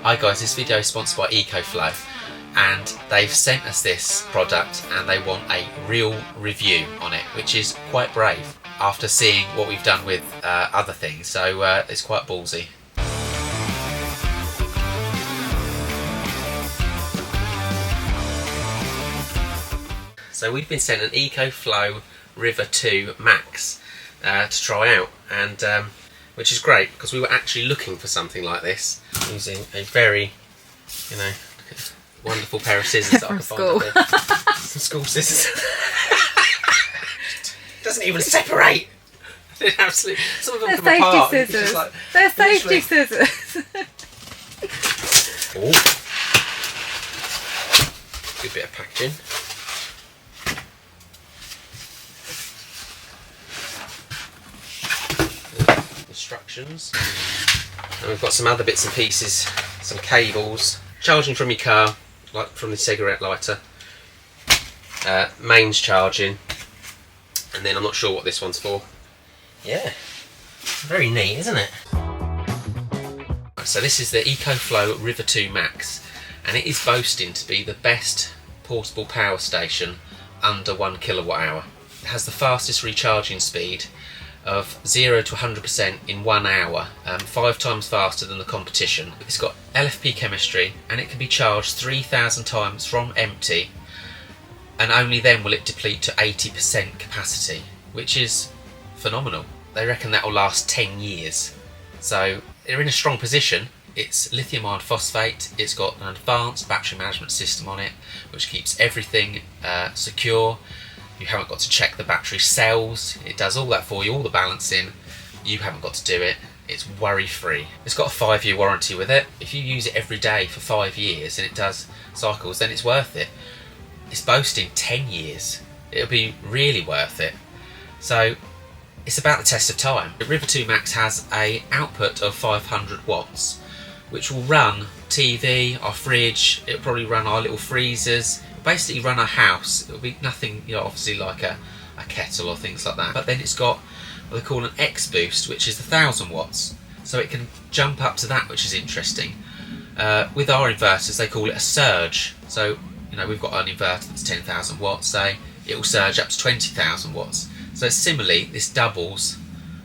Hi guys, this video is sponsored by Ecoflow, and they've sent us this product and they want a real review on it, which is quite brave after seeing what we've done with other things, so it's quite ballsy. So we've been sent an Ecoflow River 2 Max to try out, and which is great because we were actually looking for something like this using a very, wonderful pair of scissors that I could find up there. Some school scissors. Doesn't even separate. Absolutely. Some of them come apart. They're safety scissors. They're safety scissors. Oh. Good bit of packaging. Instructions, and we've got some other bits and pieces, some cables, charging from your car, like from the cigarette lighter, mains charging, and then I'm not sure what this one's for. Yeah, very neat, isn't it? So this is the Ecoflow River 2 Max, and it is boasting to be the best portable power station under 1 kilowatt hour. It has the fastest recharging speed of 0 to 100% in 1 hour, 5 times faster than the competition. It's got LFP chemistry and it can be charged 3,000 times from empty, and only then will it deplete to 80% capacity, which is phenomenal. They reckon that will last 10 years. So they're in a strong position. It's lithium iron phosphate, it's got an advanced battery management system on it which keeps everything secure. You haven't got to check the battery cells, it does all that for you, all the balancing. You haven't got to do it, it's worry free. It's got a 5-year warranty with it. If you use it every day for 5 years and it does cycles, then it's worth it. It's boasting 10 years, it'll be really worth it. So it's about the test of time. The River 2 Max has a output of 500 watts, which will run TV, our fridge, it'll probably run our little freezers, basically run a house. It'll be nothing, obviously like a kettle or things like that. But then it's got what they call an X boost, which is 1,000 watts. So it can jump up to that, which is interesting. With our inverters, they call it a surge. So, we've got an inverter that's 10,000 watts, say, it will surge up to 20,000 watts. So similarly, this doubles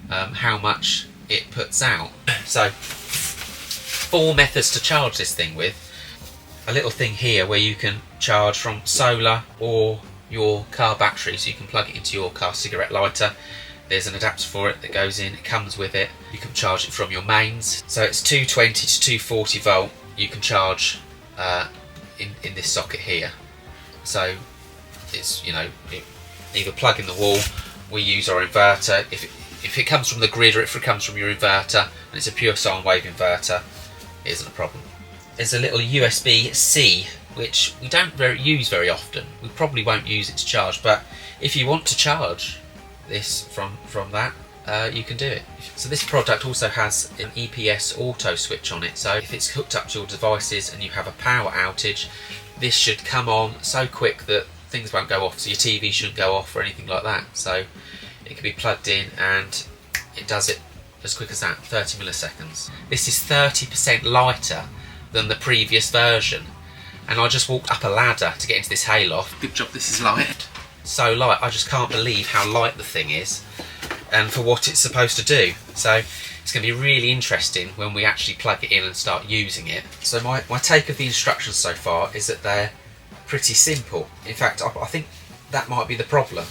how much it puts out. So, 4 methods to charge this thing with. A little thing here where you can charge from solar or your car battery, so you can plug it into your car cigarette lighter. There's an adapter for it that goes in, it comes with it. You can charge it from your mains, so it's 220 to 240 volt. You can charge in this socket here. So it's either plug in the wall. We use our inverter. If it comes from the grid or if it comes from your inverter and it's a pure sine wave inverter, it isn't a problem. There's a little USB-C which we don't use very often. We probably won't use it to charge, but if you want to charge this from that, you can do it. So this product also has an EPS auto switch on it, so if it's hooked up to your devices and you have a power outage, this should come on so quick that things won't go off, so your TV shouldn't go off or anything like that. So it can be plugged in and it does it as quick as that, 30 milliseconds. This is 30% lighter than the previous version, and I just walked up a ladder to get into this hayloft. Good job this is light. So light, I just can't believe how light the thing is and for what it's supposed to do. So it's going to be really interesting when we actually plug it in and start using it. So my take of the instructions so far is that they're pretty simple. In fact, I think that might be the problem.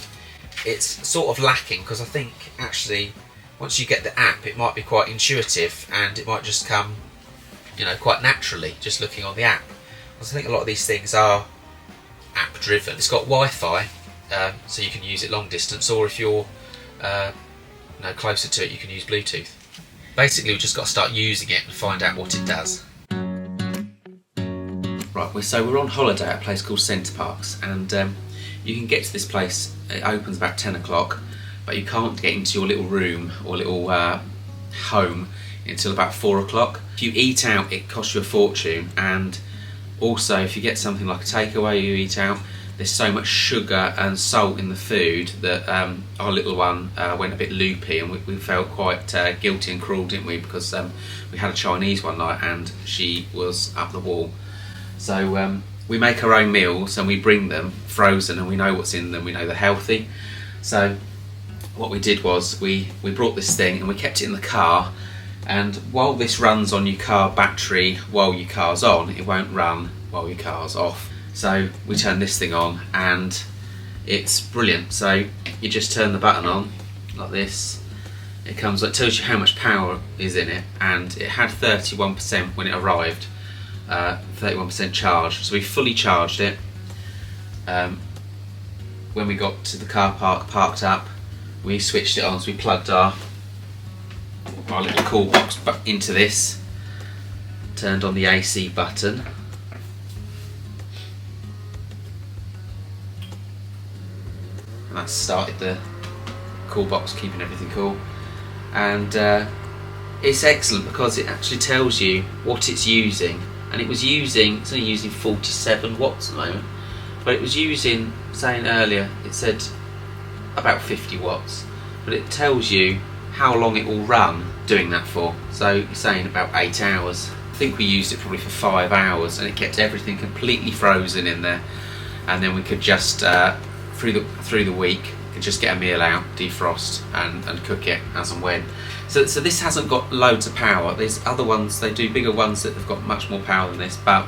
It's sort of lacking, because I think actually once you get the app it might be quite intuitive and it might just come quite naturally just looking on the app. Because I think a lot of these things are app driven. It's got Wi-Fi, so you can use it long distance, or if you're closer to it you can use Bluetooth. Basically we've just got to start using it and find out what it does. Right, so we're on holiday at a place called Centre Parks, and you can get to this place, it opens about 10 o'clock, but you can't get into your little room or little home until about 4 o'clock. If you eat out, it costs you a fortune, and also if you get something like a takeaway, you eat out, there's so much sugar and salt in the food that our little one went a bit loopy, and we felt quite guilty and cruel, didn't we? Because we had a Chinese one night and she was up the wall. So we make our own meals and we bring them frozen, and we know what's in them, we know they're healthy. So what we did was we brought this thing and we kept it in the car, and while this runs on your car battery while your car's on, it won't run while your car's off. So we turn this thing on and it's brilliant. So you just turn the button on like this, it comes, it tells you how much power is in it, and it had 31% when it arrived, 31% charge. So we fully charged it. When we got to the car park, parked up, we switched it on, so we plugged our little cool box into this, turned on the AC button, and that started the cool box, keeping everything cool. And it's excellent because it actually tells you what it's using, and it's only using 47 watts at the moment, but it was using, saying earlier, it said about 50 watts, but it tells you how long it will run doing that for. So you're saying about 8 hours. I think we used it probably for 5 hours, and it kept everything completely frozen in there, and then we could just through the week could just get a meal out, defrost and cook it as and when. So this hasn't got loads of power. There's other ones, they do bigger ones that have got much more power than this, but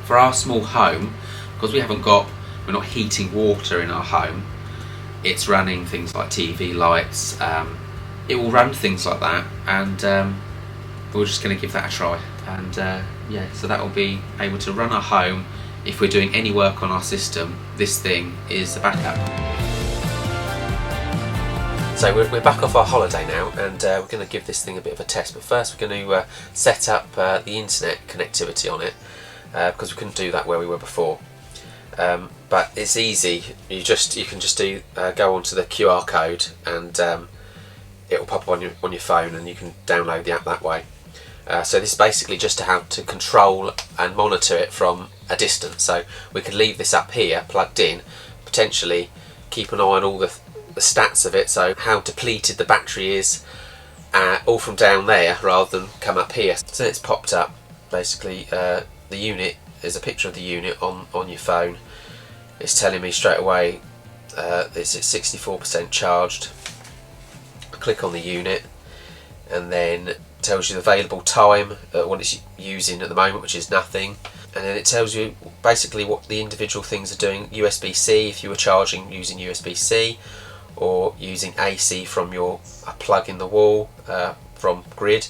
for our small home, because we're not heating water in our home, it's running things like TV lights, it will run things like that, and we're just going to give that a try. And yeah, so that will be able to run our home. If we're doing any work on our system, this thing is the backup. So we're back off our holiday now, and we're going to give this thing a bit of a test, but first we're going to set up the internet connectivity on it, because we couldn't do that where we were before. But it's easy. You can just go onto the QR code, and it will pop up on your phone, and you can download the app that way. So this is basically just to how to control and monitor it from a distance. So we could leave this up here plugged in, potentially keep an eye on all the stats of it, so how depleted the battery is, all from down there rather than come up here. So it's popped up basically the unit. There's a picture of the unit on your phone. It's telling me straight away it's at 64% charged. I click on the unit, and then tells you the available time, what it's using at the moment, which is nothing, and then it tells you basically what the individual things are doing. USB-C if you were charging using USB-C, or using AC from a plug in the wall from grid,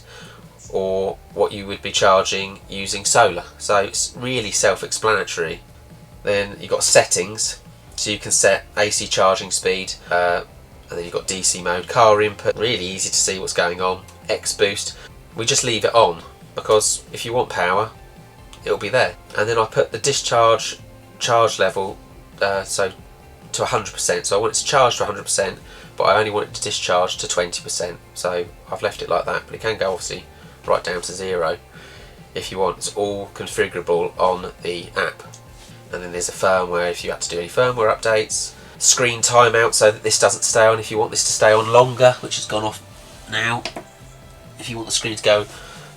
or what you would be charging using solar. So it's really self-explanatory. Then you've got settings, so you can set AC charging speed, and then you've got DC mode, car input, really easy to see what's going on, X boost. We just leave it on because if you want power, it'll be there. And then I put the discharge charge level so to 100%, so I want it to charge to 100%, but I only want it to discharge to 20%, so I've left it like that. But it can go obviously right down to 0 if you want. It's all configurable on the app. And then there's a firmware if you had to do any firmware updates, screen timeout so that this doesn't stay on if you want this to stay on longer, which has gone off now. If you want the screen to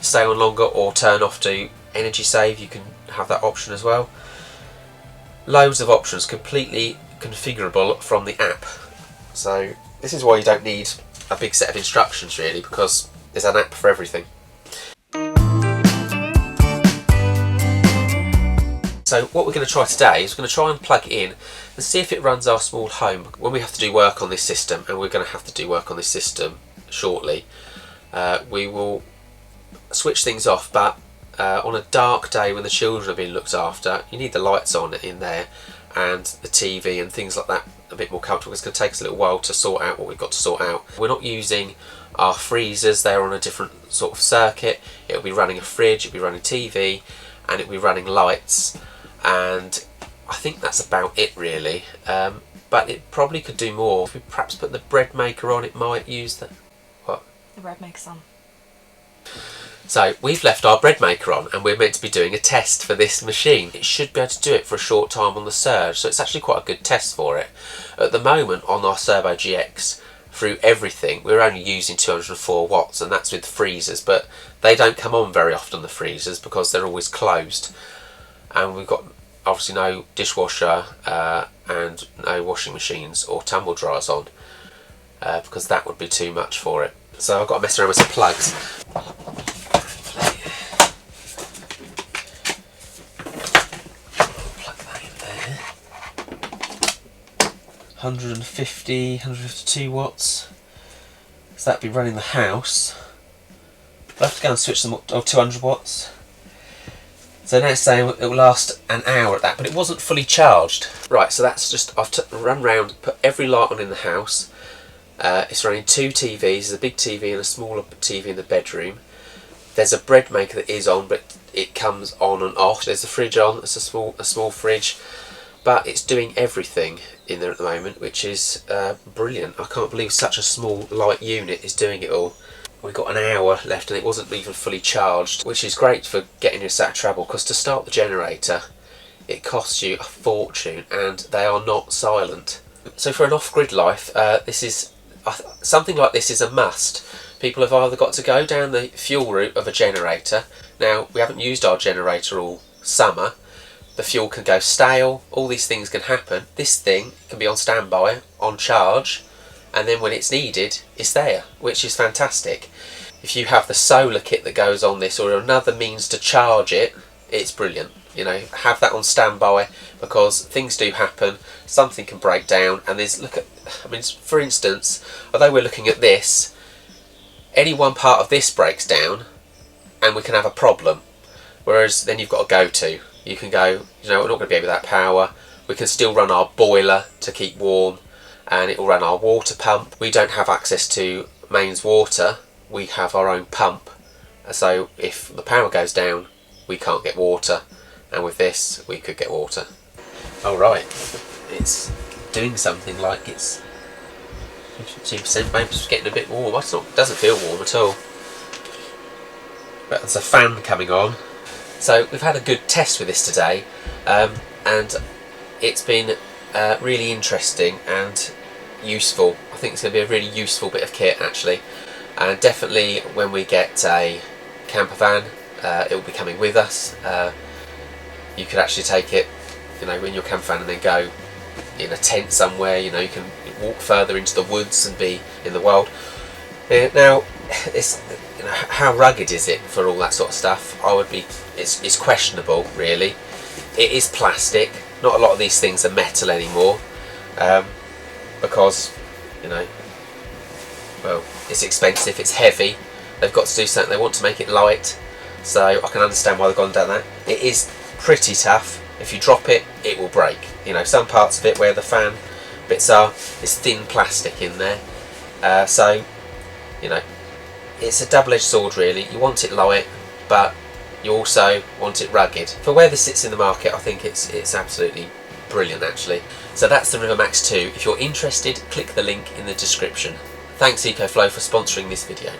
stay on longer or turn off to energy save, you can have that option as well. Loads of options, completely configurable from the app. So this is why you don't need a big set of instructions really, because there's an app for everything. So what we're going to try today is we're going to try and plug it in and see if it runs our small home. When we have to do work on this system, and we're going to have to do work on this system shortly, we will switch things off, but on a dark day when the children are being looked after, you need the lights on in there and the TV and things like that a bit more comfortable. It's going to take us a little while to sort out what we've got to sort out. We're not using our freezers, they're on a different sort of circuit. It'll be running a fridge, it'll be running TV, and it'll be running lights, and I think that's about it really. But it probably could do more. If we perhaps put the bread maker on, it might use the... What? The bread maker's on. So we've left our bread maker on and we're meant to be doing a test for this machine. It should be able to do it for a short time on the surge, so it's actually quite a good test for it. At the moment on our Servo GX, through everything, we're only using 204 watts, and that's with freezers, but they don't come on very often, the freezers, because they're always closed. And we've got obviously no dishwasher and no washing machines or tumble dryers on, because that would be too much for it. So I've got to mess around with some plugs. Plug that in there. 152 watts. So that'd be running the house. I'll have to go and switch them up to 200 watts. So now it's saying it will last an hour at that, but it wasn't fully charged. Right, so that's just, I've run round, put every light on in the house. It's running 2 TVs, there's a big TV and a smaller TV in the bedroom. There's a bread maker that is on, but it comes on and off. There's a fridge on, it's a small fridge, but it's doing everything in there at the moment, which is brilliant. I can't believe such a small light unit is doing it all. We've got an hour left and it wasn't even fully charged, which is great for getting us out of trouble, because to start the generator it costs you a fortune and they are not silent. So for an off-grid life, something like this is a must. People have either got to go down the fuel route of a generator. Now, we haven't used our generator all summer. The fuel can go stale, all these things can happen. This thing can be on standby, on charge, and then when it's needed, it's there, which is fantastic. If you have the solar kit that goes on this, or another means to charge it, it's brilliant. You know, have that on standby, because things do happen, something can break down, and for instance, although we're looking at this, any one part of this breaks down, and we can have a problem, whereas then you've got a go-to. You can go, you know, we're not going to be able to have that power, we can still run our boiler to keep warm, and it will run our water pump. We don't have access to mains water, we have our own pump, so if the power goes down, we can't get water, and with this, we could get water. Alright, it's doing something like it's 52%, maybe it's getting a bit warm. It doesn't feel warm at all. But there's a fan coming on. So we've had a good test with this today, and it's been really interesting and useful. I think it's going to be a really useful bit of kit actually, and definitely when we get a camper van, it will be coming with us. You could actually take it, you know, in your camper van and then go in a tent somewhere. You know, you can walk further into the woods and be in the wild. Now, how rugged is it for all that sort of stuff? It's questionable, really. It is plastic. Not a lot of these things are metal anymore, because, you know, well, it's expensive, it's heavy. They've got to do something. They want to make it light, so I can understand why they've gone down that. It is pretty tough. If you drop it, it will break. You know, some parts of it where the fan bits are, is thin plastic in there. So, you know, it's a double-edged sword really. You want it light, but you also want it rugged. For where this sits in the market, I think it's absolutely brilliant actually. So that's the RiverMax 2. If you're interested, click the link in the description. Thanks Ecoflow for sponsoring this video.